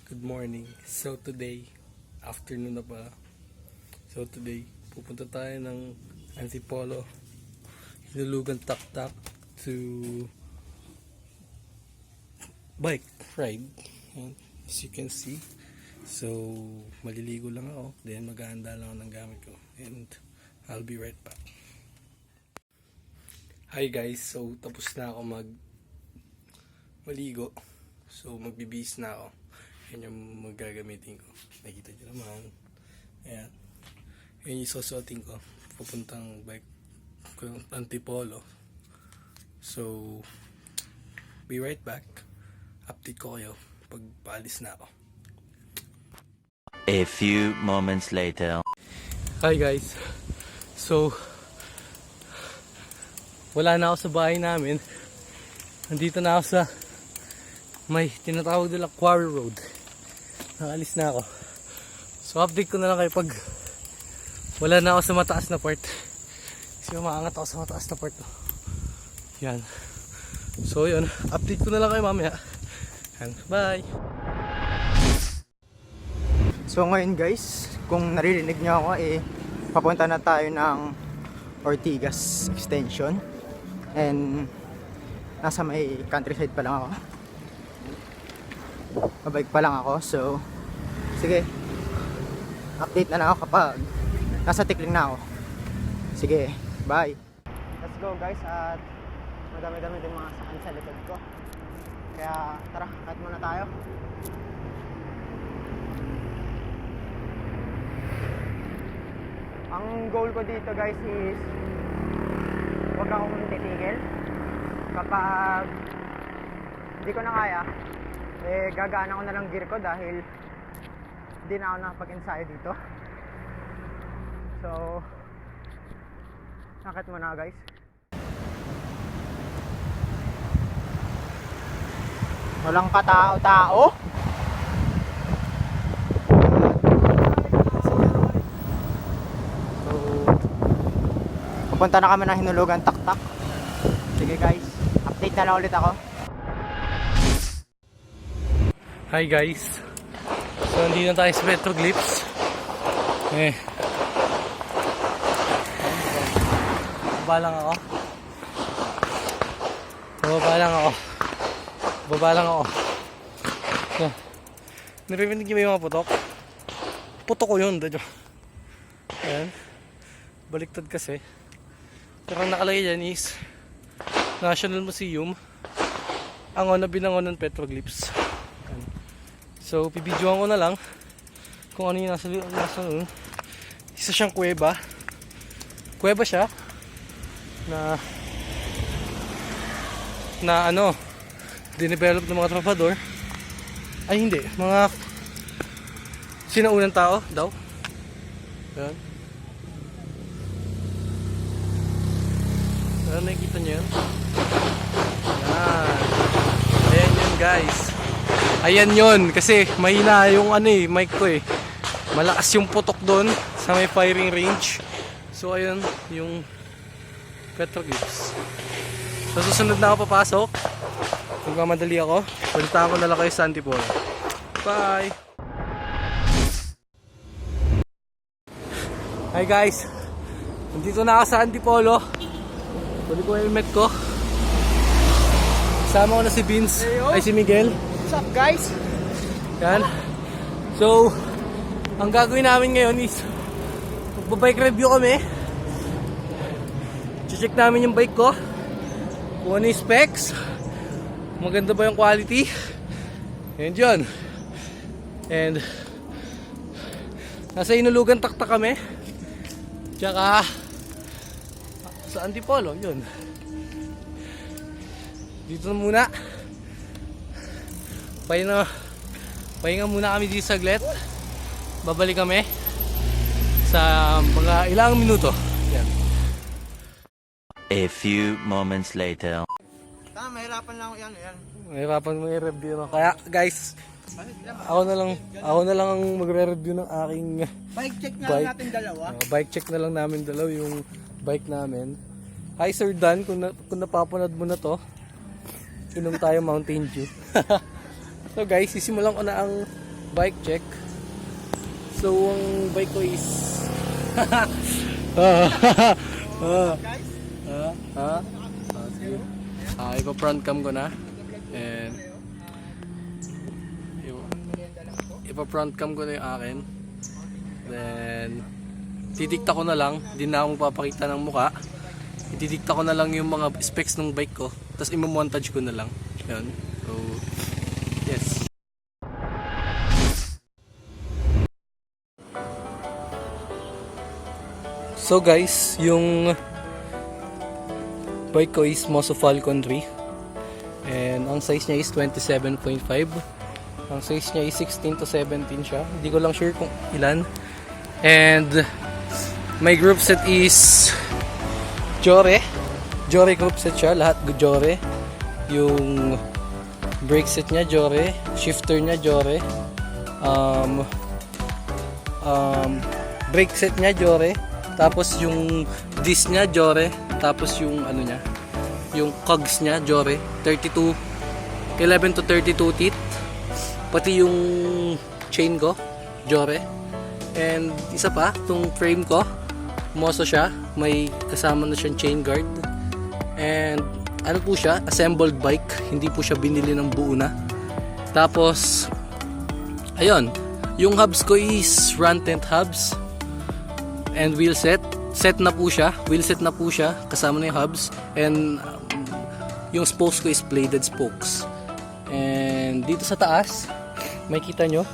Good morning. So today, afternoon na pala. So today, pupunta tayo ng Antipolo. Hinulugan tak-tak to bike ride. And as you can see, so maliligo lang ako. Then maghahanda lang ako ng gamit ko. And I'll be right back. Hi guys, so tapos na ako maligo. So magbibihis na ako. Yan yung magagamitin ko. Nakita nyo naman. Ayan. Yan yung susuotin ko. Papuntang bike ko ng Antipolo. So, be right back. Update ko kayo pag paalis na ako. A few moments later. Hi guys. So, wala na ako sa bahay namin. Nandito na ako sa may tinatawag nila Quarry Road. Nakalis na ako. So update ko na lang kayo pag wala na ako sa mataas na part. Kasi umaangat ako sa mataas na part. Yan. So yun, update ko na lang kayo mamaya. Yan. Bye! So ngayon guys, kung naririnig nyo ako papunta na tayo ng Ortigas Extension. And nasa may countryside pa lang ako. Mabike pa lang ako, so sige, update na lang ako kapag nasa Tikling na ako. Sige, bye. Let's go guys, at madami-dami din mga sakyan sa likod ko. Kaya tara, cut muna tayo. Ang goal ko dito guys is huwag akong titigil. Kapag hindi ko na kaya, gagana ko na lang gear ko dahil hindi na ako nakapag-ensayo dito. So nakit mo na guys. Walang katao-tao. So pupunta na kami ng hinulugan tak-tak. Sige guys, update na lang ulit ako. Hi guys. So nandito na tayo sa Petroglyphs. Baba lang ako. Baba lang ako. Yeah. Narinig niyo ba yung mga putok? Putok ko yun. Ayan. Baliktad kasi. Pero ang nakalagay dyan is National Museum ang binangon ng Petroglyphs. So, pibidyoan ko na lang kung ano yung nasa nun. Isa siyang kuweba. Kuweba siya na dinevelop ng mga trabador. Ay hindi, mga sinaunang tao daw. Ayan. Ayan, nakikita niyo yan? Ayan. Ayan yun guys. Ayan yun, kasi mahina yung mic ko malakas yung putok doon sa may firing range. So ayun yung Petroglyphs. So susunod na ako papasok. Kung mamadali ako, balitaan ko na lang kayo sa Antipolo. Bye! Hi guys, nandito na ako sa Antipolo. Balik ko yung helmet ko. Kasama ko na si Vince, ay si Miguel. What's up guys? Yan. So, ang gagawin namin ngayon is magbabike review kami. Check namin yung bike ko. Kung ano yung specs. Maganda ba yung quality. And yun. And nasa hinulugan tak-tak kami. Tsaka sa Antipolo. Yun. Dito na muna. Pahinga muna kami dito saglit. Babalik kami sa mga ilang minuto. Yan. A few moments later. Mahirapan lang yan. Mahirapan mo i-review. Kaya guys, ako na lang ang magre-review ng aking Bike check na bike. lang natin dalawa. Bike check na lang namin dalawa yung bike namin. Hi Sir Dan, kung napapanood mo na to, inom tayo Mountain Dew. So guys, sisimulan ko na ang bike check. So, ang bike ko is sige. Ipa-front cam ko na. And ipa-front cam ko na yung akin. Then didikta ko na lang, hindi na ako magpapakita ng muka. Ididikta ko na lang yung mga specs ng bike ko, tapos i-montage ko na lang. Yun. So, yes. So guys, yung bike ko is Moso Falcon 3. And ang size niya is 27.5. Ang size niya is 16 to 17 siya. Hindi ko lang sure kung ilan. And my group set is Jore group set siya. Lahat Jore. Yung brake set niya Jore. Shifter niya Jore. Brake set niya Jore. Tapos yung disc niya Jore. Tapos yung ano niya, yung cogs niya Jore. 11 to 32 teeth. Pati yung chain ko Jore. And isa pa, itong frame ko Moso siya, may kasama na siyang chain guard. And ano po siya, assembled bike, hindi po siya binili ng buo na. Tapos ayun, yung hubs ko is front end hubs. And wheel set na po siya, wheel set na po siya, kasama na yung hubs. And yung spokes ko is bladed spokes. And dito sa taas, makita nyo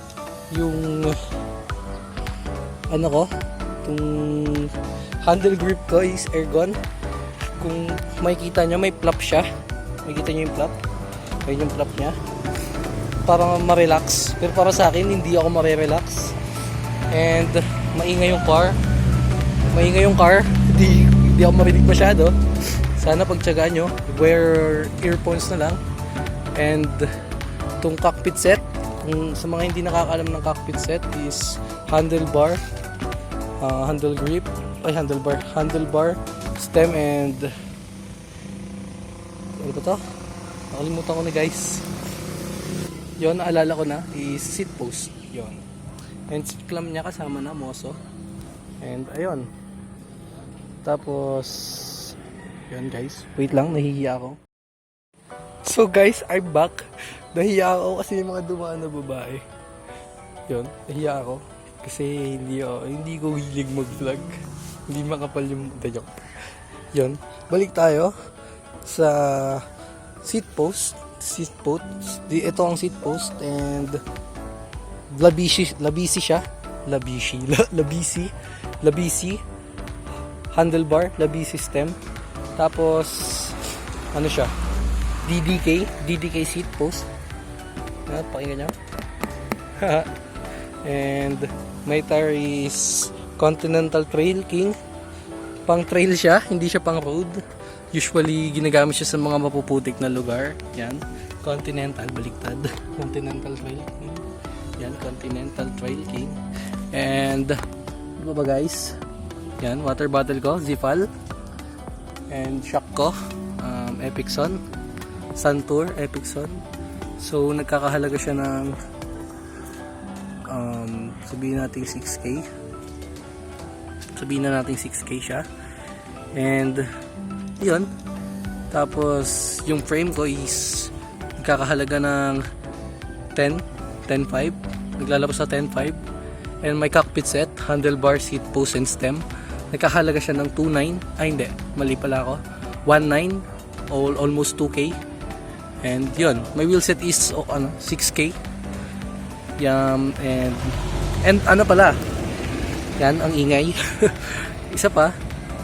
yung ano ko, yung handle grip ko is Ergon. Kung makikita nyo, may flap siya. Makikita nyo yung flap. Ayun yung flap nya. Parang ma-relax. Pero para sa akin, hindi ako ma-relax. And maingay yung car. Hindi ako marinig masyado. Sana pagtsagaan nyo. Wear earphones na lang. And itong cockpit set, kung sa mga hindi nakakaalam ng cockpit set, is handlebar, handlebar, stem, and ano ba to? Nakalimutan ko na guys. Yon, naalala ko na is seat post. Yon. And seat clamp niya kasama na Moso. And ayun. Tapos yon guys. Wait lang, nahihiya ako. So guys, I'm back. Nahiya ako kasi yung mga dumaan na babae. Yun, nahiya ako. Kasi hindi ko hilig mag-vlog. Hindi makapal yung joke. Yun, balik tayo sa seat post. Ito ang seat post and labisi siya. Labisi. Handlebar, labisi stem. Tapos ano siya? DDK seat post. Pakinggan nyo. And my tire is Continental Trail King. Pang trail siya, hindi siya pang road. Usually ginagamit siya sa mga mapuputik na lugar. Yan, Continental, baliktad. Continental Trail King. Yan, Continental Trail King. And ano ba guys? Yan, water bottle ko, Zifal. And shock ko, Epicson. Suntour, Epicson. So nagkakahalaga siya ng sabihin natin 6K. Sabihin na natin 6K siya. And yun. Tapos yung frame ko is nagkakahalaga ng 10.5. Naglalabas sa 10.5. And my cockpit set, handlebar, seat post, and stem, nagkakahalaga siya ng 2.9. Ay hindi, mali pala ako. 1.9, almost 2K. And yun, my wheel set is 6K. And ano pala, yan ang ingay. Isa pa,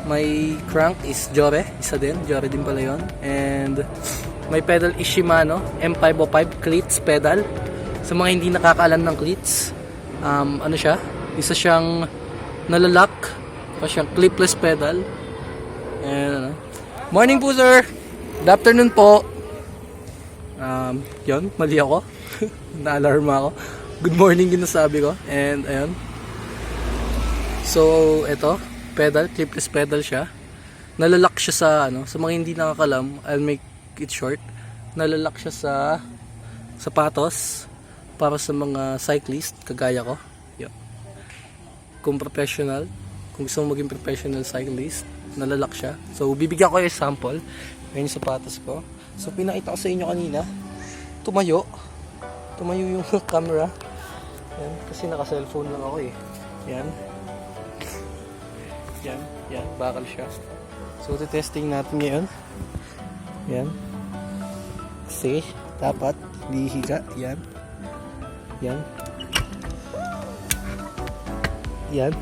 my crank is Jore, isa din pala yun. And my pedal is Shimano M505 cleats pedal. Sa mga hindi nakakaalam ng cleats, ano siya, isa siyang nalalak, pa siyang clipless pedal. And morning po sir, good afternoon po. Yun, mali ako. Na-alarma ako. Good morning yung nasabi ko. And ayun. So, ito, pedal, clipless pedal siya. Nalalak siya sa sa mga hindi nakakalam, I'll make it short. Nalalak siya sa sapatos. para sa mga cyclist kagaya ko. Yeah. Kung professional, kung gusto mo maging professional cyclist, nalalak siya. So bibigyan ko kayo sample. Ayan yung sapatos ko. So pinakita ko sa inyo kanina, tumayo yung camera. Yan, kasi naka-cellphone lang ako eh. Yan, bakal siya. So testing natin ngayon. Yan. Kasi dapat lihiga. Yan,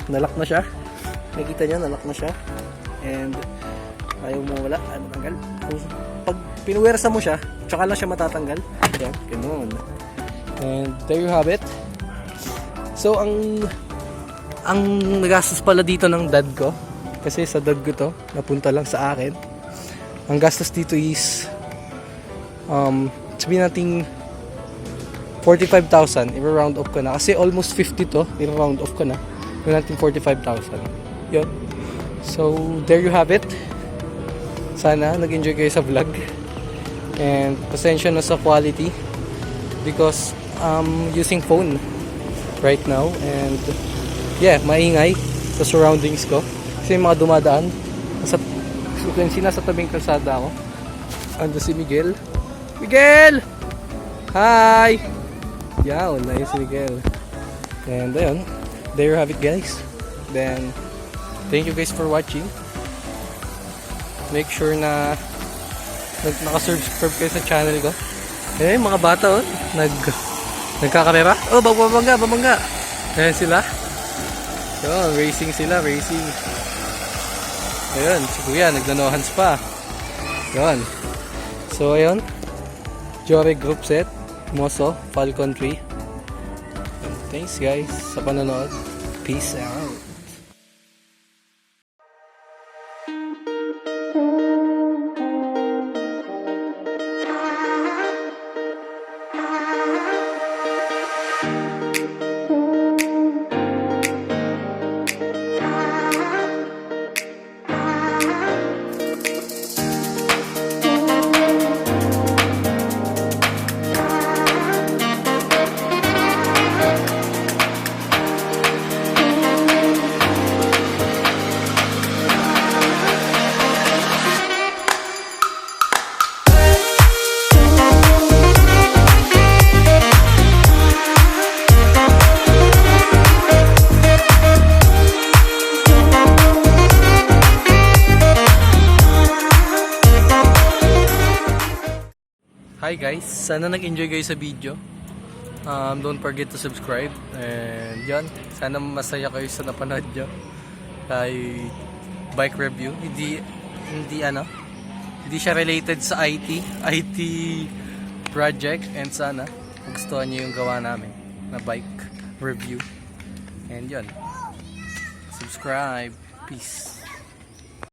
nalak na siya. Nakita niya, nalak na siya. And ayaw mo wala, ay matanggal. Pag pinuwersa mo siya, tsaka lang siya matatanggal. Yan, ganun. And there you have it. So ang nagastos pala dito ng dad ko, kasi sa dad ko to, napunta lang sa akin. Ang gastos dito is sabihin natin 45,000, i-round off ko na. Kasi almost 50 to, i-round off ko na. Sabihin natin 45,000. Yun. So, there you have it. Sana nag-enjoy kayo sa vlog. And pasensya na sa quality because using phone right now. And yeah, maingay sa surroundings ko. Kasi yung mga dumadaan, nasa tabing kalsada ako. Ando si Miguel. Miguel! Hi! Yeah, nice si Miguel. And ayun, there you have it guys. Then, thank you guys for watching. Make sure na naka-subscribe kayo sa channel ko. Eh, mga bata nagkakamera. Oh, babangga. Ayan sila. Yun, racing sila. Ayun, si Kuya, nagnanohans pa. Yun. So, ayun. Jory Group Set. Moso, Falcon Tree. Thanks guys sa panonood. Peace out. Hi guys, sana nag-enjoy kayo sa video. Don't forget to subscribe. And yun, sana masaya kayo sa napanood nyo kay bike review. Hindi siya related sa IT project. And sana gustuhan nyo yung gawa namin na bike review. And yun, subscribe. Peace.